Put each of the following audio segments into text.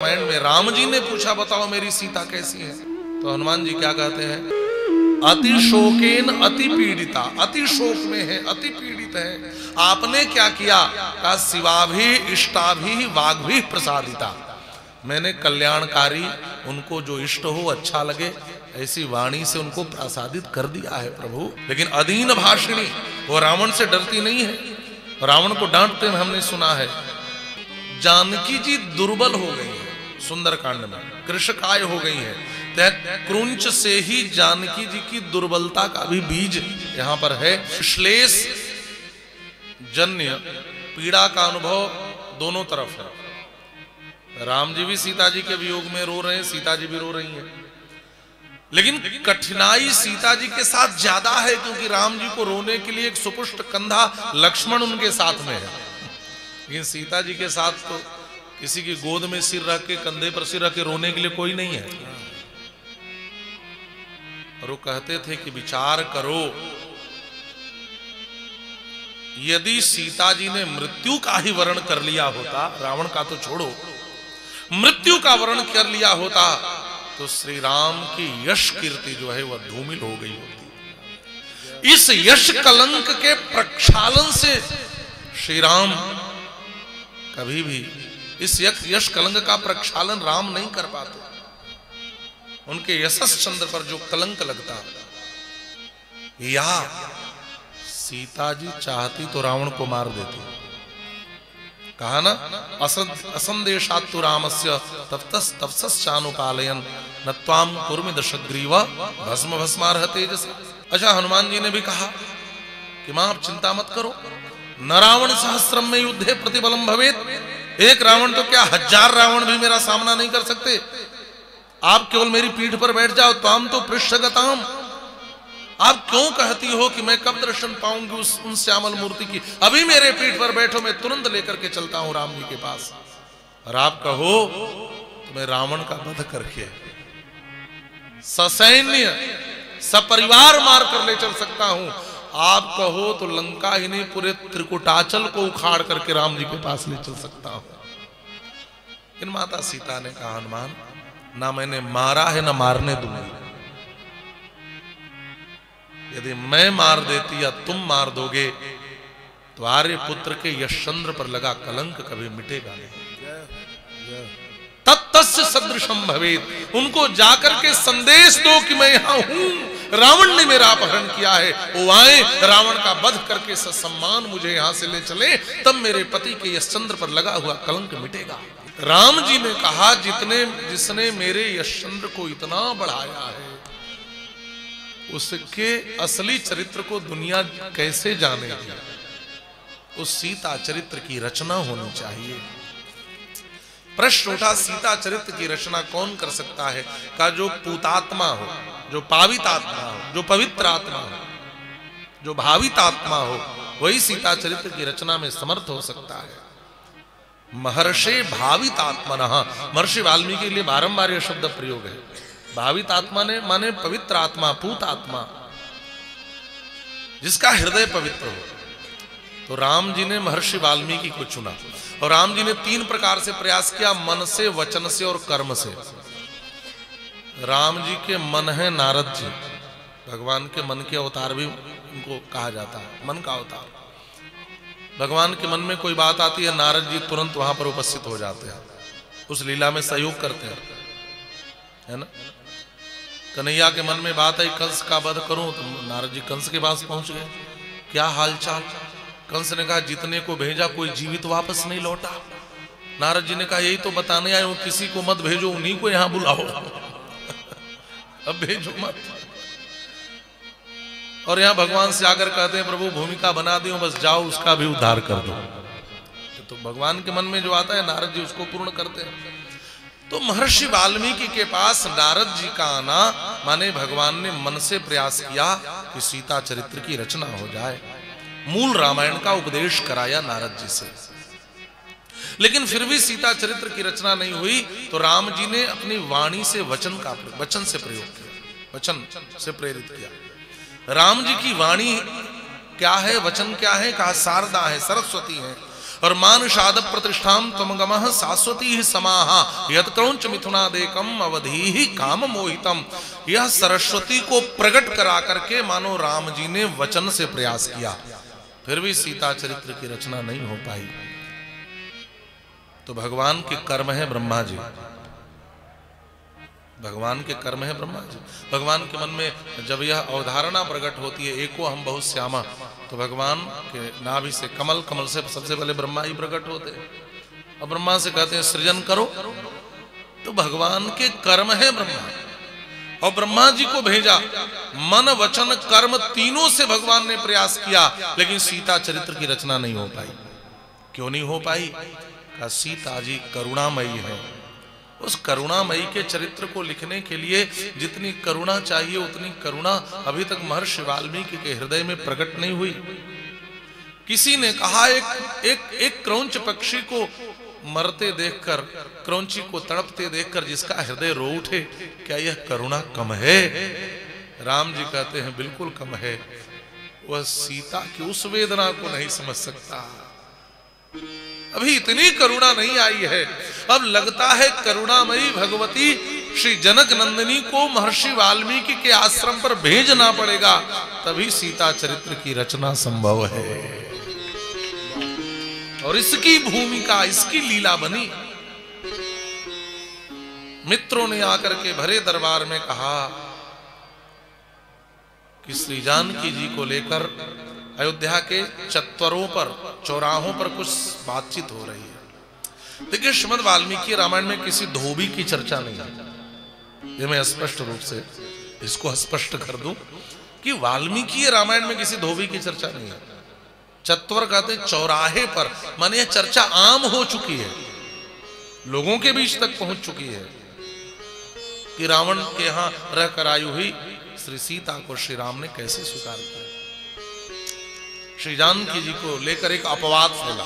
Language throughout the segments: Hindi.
रामायण में राम जी ने पूछा, बताओ मेरी सीता कैसी है? तो हनुमान जी क्या कहते हैं? अति शोकेन अति पीड़िता, अति शोक में है, अति पीड़ित है। आपने क्या किया? का शिवाभि इष्टाभि वाग्भि प्रसादिता, मैंने कल्याणकारी, उनको जो इष्ट हो अच्छा लगे ऐसी वाणी से उनको प्रसादित कर दिया है प्रभु। लेकिन अधीन भाषिणी, वो रावण से डरती नहीं है, रावण को डांटते हैं हमने सुना है। जानकी जी दुर्बल हो गई है, सुंदरकांड में कृषकाय हो गई है। क्रुंच से ही जानकी जी की दुर्बलता का भी बीज यहां पर है। श्लेष जन्य पीड़ा का अनुभव दोनों तरफ है। राम जी भी सीता जी के वियोग में रो रहे हैं, सीता जी भी रो रही हैं, लेकिन कठिनाई सीता जी के साथ ज्यादा है, क्योंकि राम जी को रोने के लिए एक सुपुष्ट कंधा लक्ष्मण उनके साथ में है। लेकिन सीता जी के साथ तो किसी की गोद में सिर रख के, कंधे पर सिर रख के रोने के लिए कोई नहीं है। और वो कहते थे कि विचार करो, यदि सीता जी ने मृत्यु का ही वर्ण कर लिया होता, रावण का तो छोड़ो, मृत्यु का वर्ण कर लिया होता, तो श्री राम की यश कीर्ति जो है वह धूमिल हो गई होती। इस यश कलंक के प्रक्षालन से श्री राम कभी भी, इस यश कलंक का प्रक्षालन राम नहीं कर पाते। उनके यशस चंद्र पर जो कलंक लगता, या सीता जी चाहती तो रावण को मार देती। कहा ना, असंदेशात्तु रामस्य तपसश्चानुपालयन् न त्वां कुर्मि दशग्रीव भस्म भस्मार्ह तेजसा। अच्छा, हनुमान जी ने भी कहा कि मां आप चिंता मत करो, न रावण सहस्रम में युद्धे प्रतिबलम भवेत्। एक रावण तो क्या, 1000 रावण भी मेरा सामना नहीं कर सकते। आप केवल मेरी पीठ पर बैठ जाओ, त्वाम तो पृष्ठगताम। आप क्यों कहती हो कि मैं कब दर्शन पाऊंगी उन श्यामल मूर्ति की? अभी मेरे पीठ पर बैठो, मैं तुरंत लेकर के चलता हूं राम जी के पास। और आप कहो तो मैं रावण का वध करके ससैन्य सपरिवार मार कर ले चल सकता हूं। आप कहो तो लंका ही नहीं, पूरे त्रिकुटाचल को उखाड़ करके राम जी के पास ले चल सकता हूं। इन माता सीता ने कहा, हनुमान ना मैंने मारा है ना मारने दूंगी। यदि मैं मार देती या तुम मार दोगे तो आर्य पुत्र के यशचंद्र पर लगा कलंक कभी मिटेगा नहीं। तत्तस्य सदृशम भवेत्, उनको जाकर के संदेश दो कि मैं यहां हूं, रावण ने मेरा अपहरण किया है, वो आए, रावण का वध करके सम्मान मुझे यहां से ले चले, तब मेरे पति के यशचंद्र पर लगा हुआ कलंक मिटेगा। राम जी ने कहा, जिसने मेरे यशचंद्र को इतना बढ़ाया है, उसके असली चरित्र को दुनिया कैसे जानेगी? उस सीता चरित्र की रचना होनी चाहिए। प्रश्न उठा, सीता चरित्र की रचना कौन कर सकता है? का जो पूतात्मा हो, जो पावित आत्मा हो, जो पवित्र आत्मा हो, जो भावित आत्मा हो, वही सीता चरित्र की रचना में समर्थ हो सकता है। महर्षि भावित आत्मनः, महर्षि वाल्मीकि के लिए बारंबार यह शब्द प्रयोग है। भावित आत्मा ने माने पवित्र आत्मा, पूत आत्मा, जिसका हृदय पवित्र हो। तो राम जी ने महर्षि वाल्मीकि को चुना, और राम जी ने 3 प्रकार से प्रयास किया, मन से, वचन से और कर्म से। राम जी के मन है नारद जी, भगवान के मन के अवतार भी उनको कहा जाता है, मन का अवतार। भगवान के मन में कोई बात आती है, नारद जी तुरंत वहां पर उपस्थित हो जाते हैं, उस लीला में सहयोग करते हैं, है ना। कन्हैया के मन में बात आई, कंस का वध करूं, तो नारद जी कंस के पास पहुंच गए। क्या हालचाल? कंस ने कहा, जितने को भेजा कोई जीवित वापस नहीं लौटा। नारद जी ने कहा, यही तो बताने आए हूं, किसी को मत भेजो, उन्हीं को यहां बुलाओ। अब भेजो मत। और यहां भगवान से आकर कहते हैं, प्रभु भूमिका बना दी, बस जाओ उसका भी उद्धार कर दो। तो भगवान के मन में जो आता है, नारद जी उसको पूर्ण करते हैं। तो महर्षि वाल्मीकि के पास नारद जी का आना माने भगवान ने मन से प्रयास किया कि सीता चरित्र की रचना हो जाए। मूल रामायण का उपदेश कराया नारद जी से, लेकिन फिर भी सीता चरित्र की रचना नहीं हुई। तो राम जी ने अपनी वाणी से वचन से प्रयोग किया, वचन से प्रेरित किया। राम जी की वाणी क्या है, वचन क्या है? कहा शारदा है, सरस्वती है। और मानुषाद प्रतिष्ठाम त्वमगमः शाश्वती ही समाहा यत् क्रौंच मिथुनादेकम अवधि ही काम मोहितम। यह सरस्वती को प्रकट करा करके मानो राम जी ने वचन से प्रयास किया, फिर भी सीता चरित्र की रचना नहीं हो पाई। तो भगवान के कर्म है ब्रह्मा जी, भगवान के कर्म है ब्रह्मा जी। भगवान के मन में जब यह अवधारणा प्रकट होती है एको हम बहुत श्यामा, तो भगवान के नाभि से कमल, कमल से सबसे पहले ब्रह्मा ही प्रकट होते हैं और ब्रह्मा से कहते हैं सृजन करो। तो भगवान के कर्म है ब्रह्मा, और ब्रह्मा जी को भेजा। मन वचन कर्म तीनों से भगवान ने प्रयास किया, लेकिन सीता चरित्र की रचना नहीं हो पाई। क्यों नहीं हो पाई? का सीता जी करुणामयी है। उस करुणामयी के चरित्र को लिखने के लिए जितनी करुणा चाहिए उतनी करुणा अभी तक महर्षि वाल्मीकि के हृदय में प्रकट नहीं हुई। किसी ने कहा एक क्रौंच पक्षी को मरते देखकर, क्रौंची को तड़पते देखकर जिसका हृदय रो उठे, क्या यह करुणा कम है? राम जी कहते हैं बिल्कुल कम है। वह सीता की उस वेदना को नहीं समझ सकता, अभी इतनी करुणा नहीं आई है। अब लगता है करुणामयी भगवती श्री जनक नंदिनी को महर्षि वाल्मीकि के आश्रम पर भेजना पड़ेगा, तभी सीता चरित्र की रचना संभव है। और इसकी भूमिका, इसकी लीला बनी। मित्रों ने आकर के भरे दरबार में कहा कि श्री जानकी जी को लेकर अयोध्या के चत्वरों पर, चौराहों पर कुछ बातचीत हो रही है। देखिए श्रीमद् वाल्मीकि रामायण में किसी धोबी की चर्चा नहीं है। ये मैं स्पष्ट रूप से इसको स्पष्ट कर दूं कि वाल्मीकि रामायण में किसी धोबी की चर्चा नहीं है। चत्वर कहते चौराहे पर, माने चर्चा आम हो चुकी है, लोगों के बीच तक पहुंच चुकी है कि रावण के यहां रहकर आई हुई श्री सीता को श्री राम ने कैसे स्वीकार किया। श्री जानकी जी को लेकर एक अपवाद फैला।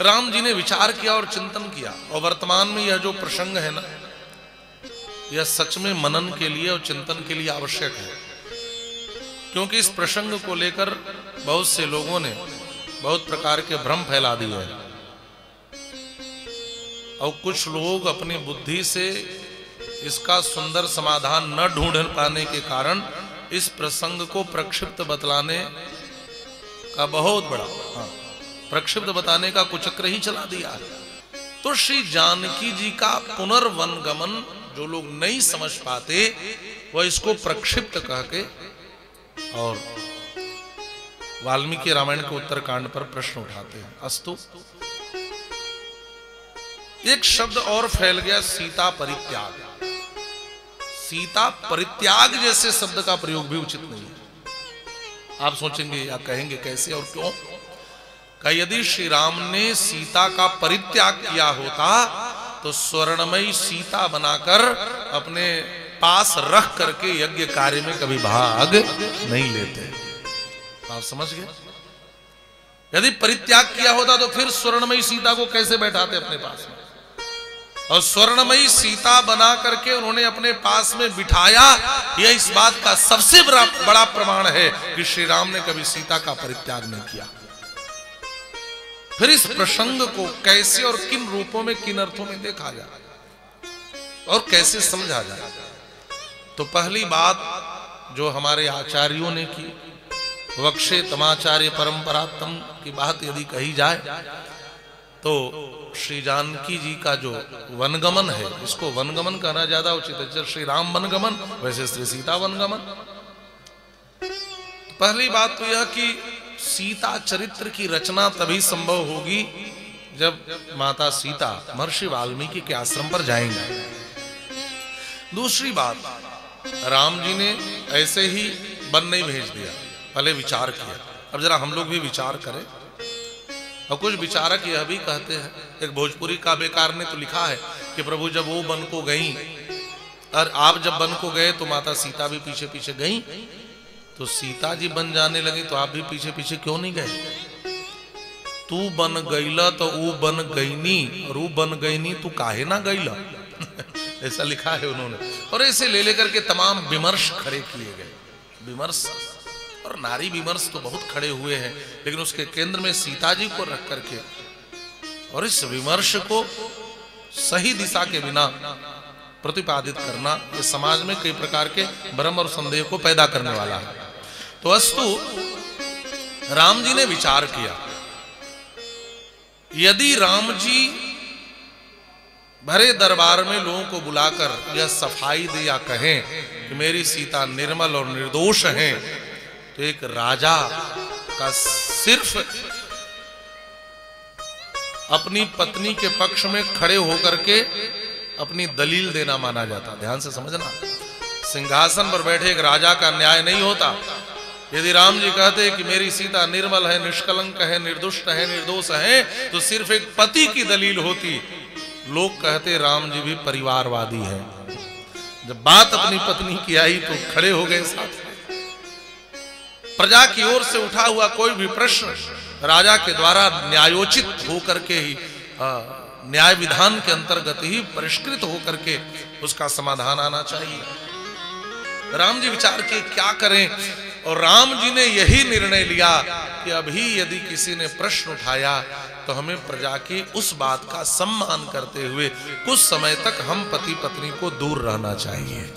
राम जी ने विचार किया और चिंतन किया, और वर्तमान में यह जो प्रसंग है ना, यह सच में मनन के लिए और चिंतन के लिए आवश्यक है। क्योंकि इस प्रसंग को लेकर बहुत से लोगों ने बहुत प्रकार के भ्रम फैला दिए हैं, और कुछ लोग अपनी बुद्धि से इसका सुंदर समाधान न ढूंढ पाने के कारण इस प्रसंग को प्रक्षिप्त बतलाने का बहुत बड़ा प्रक्षिप्त बताने का कुचक्र ही चला दिया है। तो श्री जानकी जी का पुनर्वनगमन जो लोग नहीं समझ पाते, वह इसको प्रक्षिप्त कह के और वाल्मीकि रामायण के उत्तरकांड पर प्रश्न उठाते हैं। अस्तु, एक शब्द और फैल गया, सीता परित्याग। सीता परित्याग जैसे शब्द का प्रयोग भी उचित नहीं है। आप सोचेंगे या कहेंगे कैसे और क्यों? का यदि श्री राम ने सीता का परित्याग किया होता तो स्वर्णमयी सीता बनाकर अपने पास रख करके यज्ञ कार्य में कभी भाग नहीं लेते। आप समझ गए? यदि परित्याग किया होता तो फिर स्वर्णमयी सीता को कैसे बैठाते अपने पास में? और स्वर्णमयी सीता बना करके उन्होंने अपने पास में बिठाया। यह इस बात का सबसे बड़ा प्रमाण है कि श्री राम ने कभी सीता का परित्याग नहीं किया। फिर इस प्रसंग को कैसे और किन रूपों में, किन अर्थों में देखा जाए और कैसे समझा जाए? तो पहली बात जो हमारे आचार्यों ने की, वक्षे तमाचार्य परंपरात्म की बात यदि कही जाए तो श्री जानकी जी का जो वनगमन है, इसको वनगमन कहना ज्यादा उचित है। जैसे श्री राम वनगमन, वैसे श्री सीता वनगमन। पहली बात तो यह कि सीता चरित्र की रचना तभी संभव होगी जब माता सीता महर्षि वाल्मीकि के आश्रम पर जाएंगे। दूसरी बात, राम जी ने ऐसे ही वन नहीं भेज दिया, पहले विचार किया। अब जरा हम लोग भी विचार करें। और कुछ विचारक यह भी कहते हैं, एक भोजपुरी काव्यकार ने तो लिखा है कि प्रभु जब वो वन को गई और आप जब वन को गए तो माता सीता भी पीछे पीछे गई, तो सीता जी बन जाने लगी तो आप भी पीछे पीछे क्यों नहीं गए? तू बन गईला तो ऊ बन गईनी, और ऊ बन गईनी तू काहे ना गईला ऐसा लिखा है उन्होंने। और ऐसे ले लेकर के तमाम विमर्श खड़े किए गए। विमर्श और नारी विमर्श तो बहुत खड़े हुए हैं, लेकिन उसके केंद्र में सीता जी को रख करके और इस विमर्श को सही दिशा के बिना प्रतिपादित करना ये समाज में कई प्रकार के भ्रम और संदेह को पैदा करने वाला है। तो अस्तु राम जी ने विचार किया, यदि राम जी भरे दरबार में लोगों को बुलाकर यह सफाई दिया कहें कि मेरी सीता निर्मल और निर्दोष है, तो एक राजा का सिर्फ अपनी पत्नी के पक्ष में खड़े होकर के अपनी दलील देना माना जाता। ध्यान से समझना, सिंहासन पर बैठे एक राजा का न्याय नहीं होता। यदि राम जी कहते कि मेरी सीता निर्मल है, निष्कलंक है, निर्दुष्ट है, निर्दोष है, तो सिर्फ एक पति की दलील होती। लोग कहते राम जी भी परिवारवादी है। जब बात अपनी पत्नी की आई तो खड़े हो गए साथ। प्रजा की ओर से उठा हुआ कोई भी प्रश्न राजा के द्वारा न्यायोचित होकर के ही न्याय विधान के अंतर्गत ही परिष्कृत होकर के उसका समाधान आना चाहिए। राम जी विचार किए क्या करें, और राम जी ने यही निर्णय लिया कि अभी यदि किसी ने प्रश्न उठाया तो हमें प्रजा की उस बात का सम्मान करते हुए कुछ समय तक हम पति पत्नी को दूर रहना चाहिए।